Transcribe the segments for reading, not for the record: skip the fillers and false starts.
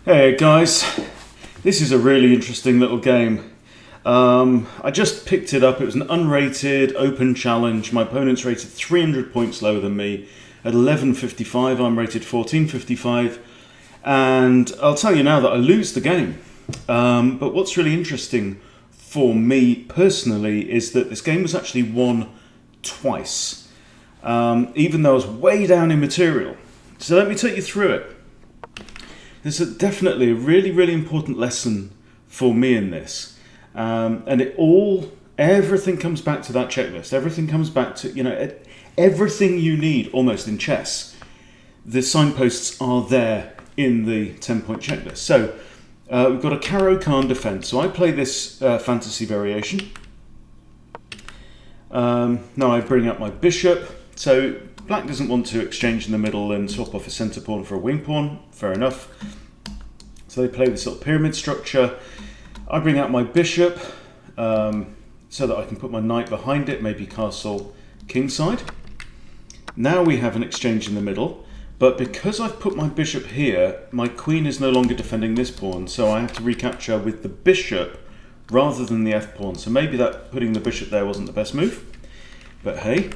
Hey guys, this is a really interesting little game. I just picked it up. It was an unrated open challenge. My opponent's rated 300 points lower than me. At 11.55, I'm rated 14.55. And I'll tell you now that I lose the game. But what's really interesting for me personally is that this game was actually won twice. Even though I was way down in material. So let me take you through it. There's definitely a really, really important lesson for me in this. And everything comes back to that checklist. Everything comes back to, everything you need almost in chess. The signposts are there in the 10-point checklist. So we've got a Caro-Kann defense. So I play this fantasy variation. Now I bring up my bishop. So black doesn't want to exchange in the middle and swap off a centre pawn for a wing pawn. Fair enough. So they play this little pyramid structure. I bring out my bishop so that I can put my knight behind it, maybe castle kingside. Now we have an exchange in the middle, but because I've put my bishop here, my queen is no longer defending this pawn, so I have to recapture with the bishop rather than the f pawn. So maybe that putting the bishop there wasn't the best move, but hey.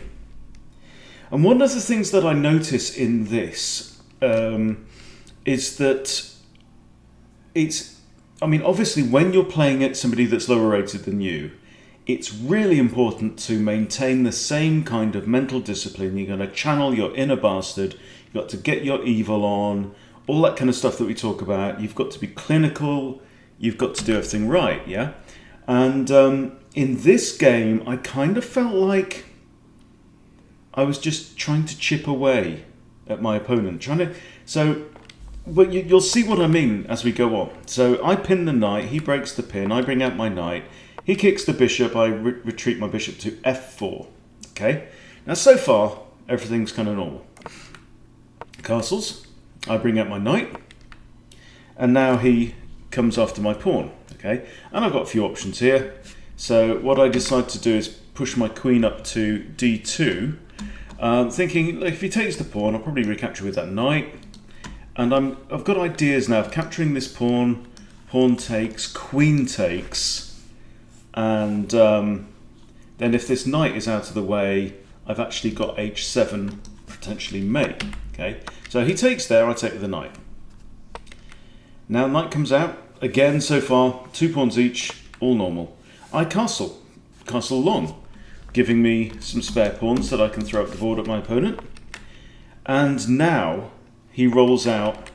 And one of the things that I notice in this is that obviously when you're playing at somebody that's lower rated than you, it's really important to maintain the same kind of mental discipline. You're going to channel your inner bastard. You've got to get your evil on, all that kind of stuff that we talk about. You've got to be clinical. You've got to do everything right, yeah? And in this game, I kind of felt like I was just trying to chip away at my opponent. But you'll see what I mean as we go on. So I pin the knight, he breaks the pin, I bring out my knight, he kicks the bishop, I retreat my bishop to f4. Okay, now so far, everything's kind of normal. Castles, I bring out my knight, and now he comes after my pawn. Okay, and I've got a few options here. So what I decide to do is push my queen up to d2, thinking like, if he takes the pawn, I'll probably recapture with that knight. And I've got ideas now of capturing this pawn. Pawn takes, queen takes, and then if this knight is out of the way, I've actually got h7 potentially mate. Okay, so he takes there, I take with the knight. Now knight comes out again. So far, 2 pawns each, all normal. I castle long, giving me some spare pawns that I can throw up the board at my opponent. And now he rolls out.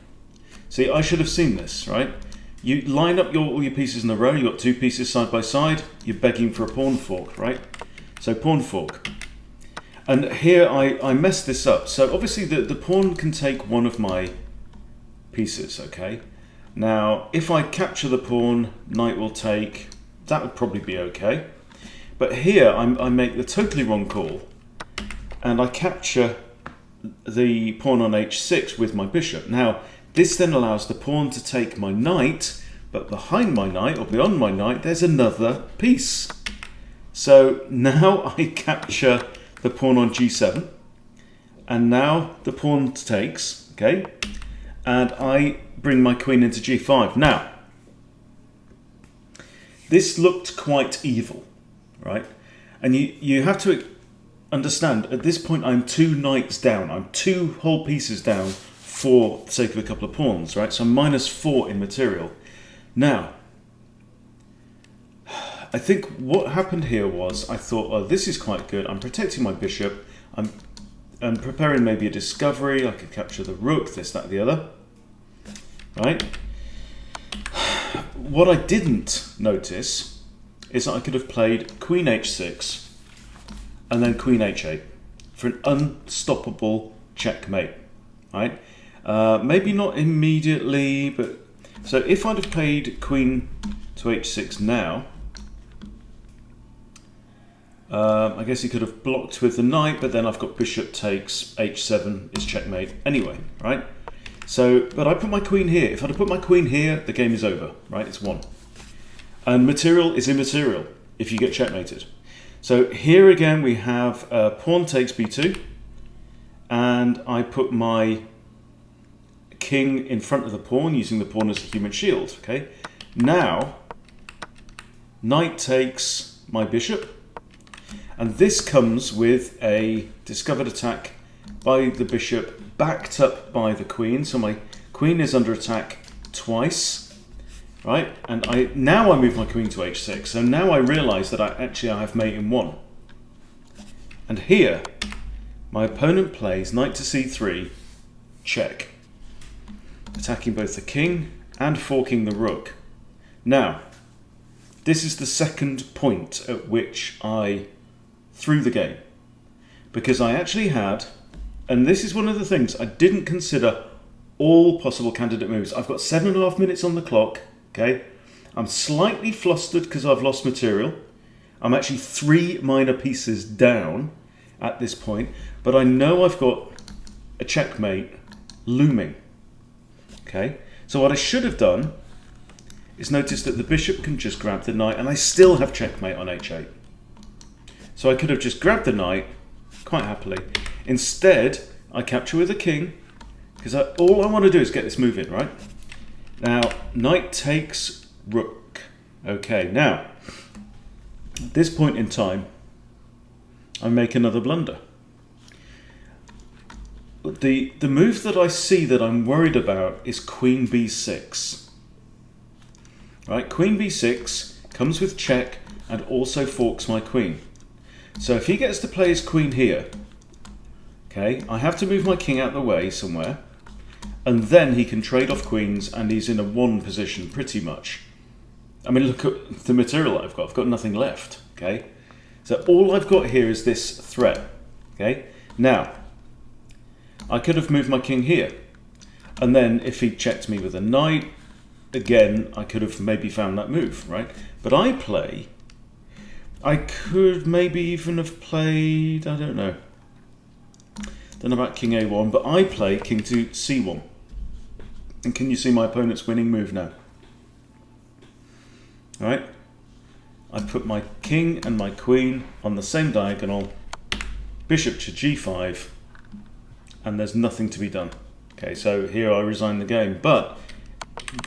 See, I should have seen this, right? You line up all your pieces in a row. You've got 2 pieces side by side. You're begging for a pawn fork, right? So pawn fork. And here I messed this up. So obviously the pawn can take one of my pieces, okay? Now, if I capture the pawn, knight will take. That would probably be okay. But here I make the totally wrong call. And I capture the pawn on h6 with my bishop. Now, this then allows the pawn to take my knight, but behind my knight, or beyond my knight, there's another piece. So now I capture the pawn on g7, and now the pawn takes, okay? And I bring my queen into g5. Now, this looked quite evil, right? And you have to understand, at this point I'm 2 knights down. I'm 2 whole pieces down for the sake of a couple of pawns, right? So I'm -4 in material. Now, I think what happened here was I thought, oh, this is quite good. I'm protecting my bishop. I'm preparing maybe a discovery. I could capture the rook, this, that, the other, right? What I didn't notice is that I could have played queen h6 and then queen h8 for an unstoppable checkmate, right? Maybe not immediately, but so if I'd have played queen to h6 now, I guess he could have blocked with the knight, but then I've got bishop takes, h7 is checkmate anyway, right? So, but I put my queen here. If I'd have put my queen here, the game is over, right? It's won. And material is immaterial if you get checkmated. So here again we have pawn takes b2, and I put my king in front of the pawn, using the pawn as a human shield. Okay, now knight takes my bishop, and this comes with a discovered attack by the bishop, backed up by the queen. So my queen is under attack twice, right? And now I move my queen to h6. So now I realise that I have mate in 1. And here, my opponent plays knight to c3, check, attacking both the king and forking the rook. Now, this is the second point at which I threw the game, because I actually had, and this is one of the things, I didn't consider all possible candidate moves. I've got 7.5 minutes on the clock, okay? I'm slightly flustered because I've lost material. I'm actually 3 minor pieces down at this point, but I know I've got a checkmate looming, okay? So what I should have done is notice that the bishop can just grab the knight, and I still have checkmate on h8. So I could have just grabbed the knight quite happily. Instead, I capture with a king, because all I want to do is get this move in, right? Now, knight takes rook. Okay, now, at this point in time, I make another blunder. The move that I see that I'm worried about is queen b6. Right, queen b6 comes with check and also forks my queen. So if he gets to play his queen here, okay, I have to move my king out the way somewhere, and then he can trade off queens, and he's in a 1 position pretty much. I mean, look at the material I've got. I've got nothing left, okay? So all I've got here is this threat, okay? Now, I could have moved my king here, and then if he checked me with a knight, again, I could have maybe found that move, right? But I could maybe even have played, I don't know about king a1, but I play king to c1. And can you see my opponent's winning move now? All right? I put my king and my queen on the same diagonal, bishop to g5, and there's nothing to be done. Okay, so here I resign the game. But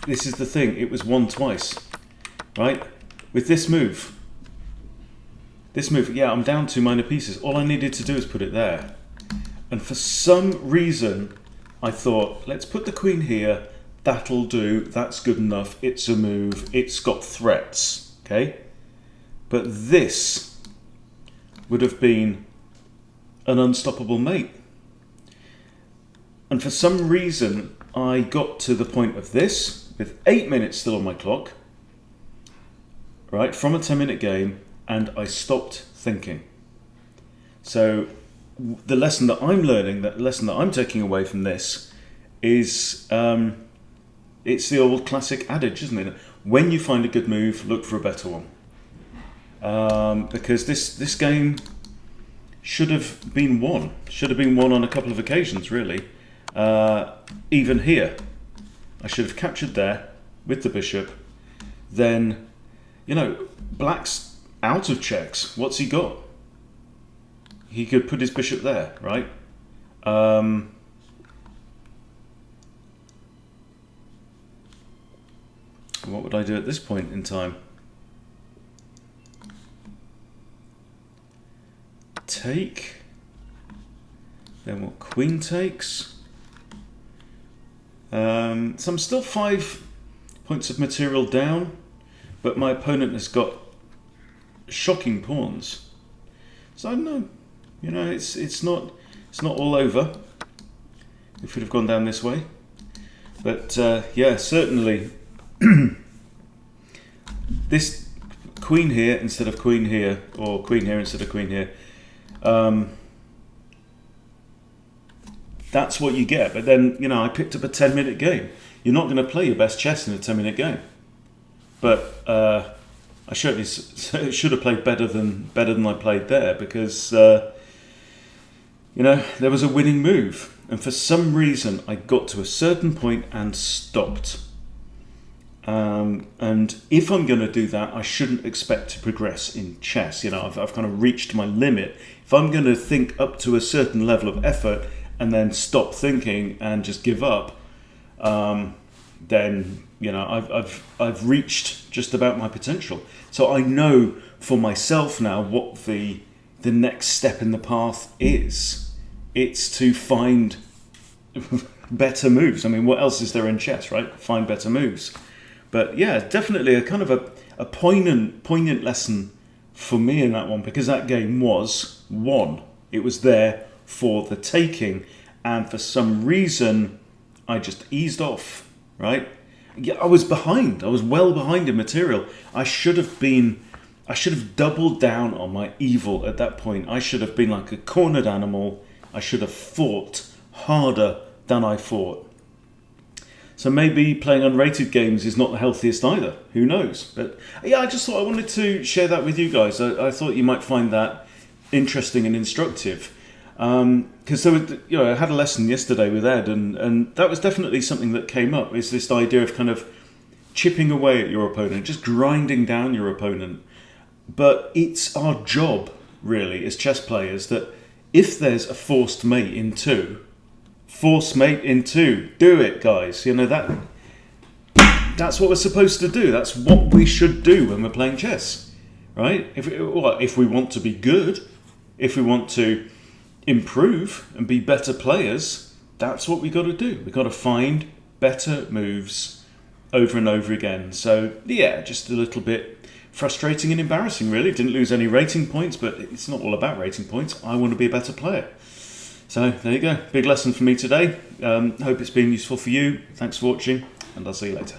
this is the thing, it was won twice, right? With this move, yeah, I'm down 2 minor pieces. All I needed to do is put it there. And for some reason, I thought, let's put the queen here. That'll do. That's good enough. It's a move. It's got threats. Okay? But this would have been an unstoppable mate. And for some reason, I got to the point of this, with 8 minutes still on my clock, right, from a 10-minute game, and I stopped thinking. So the lesson that I'm learning, the lesson that I'm taking away from this is, it's the old classic adage, isn't it? When you find a good move, look for a better one. Because this game should have been won. Should have been won on a couple of occasions, really. Even here, I should have captured there with the bishop. Then, you know, black's out of checks. What's he got? He could put his bishop there, right? What would I do at this point in time? Take. Then what? Queen takes. So I'm still 5 points of material down, but my opponent has got shocking pawns. So I don't know. You know, it's not all over. If we'd have gone down this way, but yeah, certainly this queen here instead of queen here, or queen here instead of queen here. That's what you get. But then, you know, I picked up a 10-minute game. You're not going to play your best chess in a 10-minute game. But I certainly should have played better than I played there, because you know, there was a winning move, and for some reason I got to a certain point and stopped. And if I'm going to do that, I shouldn't expect to progress in chess. You know, I've kind of reached my limit. If I'm going to think up to a certain level of effort and then stop thinking and just give up, then I've reached just about my potential. So I know for myself now what the next step in the path is. It's to find better moves. I mean, what else is there in chess, right? Find better moves. But yeah, definitely a kind of a poignant lesson for me in that one, because that game was won. It was there for the taking, and for some reason I just eased off, right? Yeah, I was behind. I was well behind in material. I should have doubled down on my evil at that point. I should have been like a cornered animal. I should have fought harder than I fought. So maybe playing unrated games is not the healthiest either. Who knows? But yeah, I just thought I wanted to share that with you guys. I thought you might find that interesting and instructive. Because I had a lesson yesterday with Ed, and that was definitely something that came up. Is this idea of kind of chipping away at your opponent, just grinding down your opponent. But it's our job, really, as chess players, that if there's a forced mate in two, force mate in two. Do it, guys. That's what we're supposed to do. That's what we should do when we're playing chess, right? If we want to be good, if we want to improve and be better players, that's what we got to do. We got to find better moves over and over again. So yeah, just a little bit frustrating and embarrassing, really. Didn't lose any rating points, but it's not all about rating points. I want to be a better player. So there you go. Big lesson for me today. Hope it's been useful for you. Thanks for watching, and I'll see you later.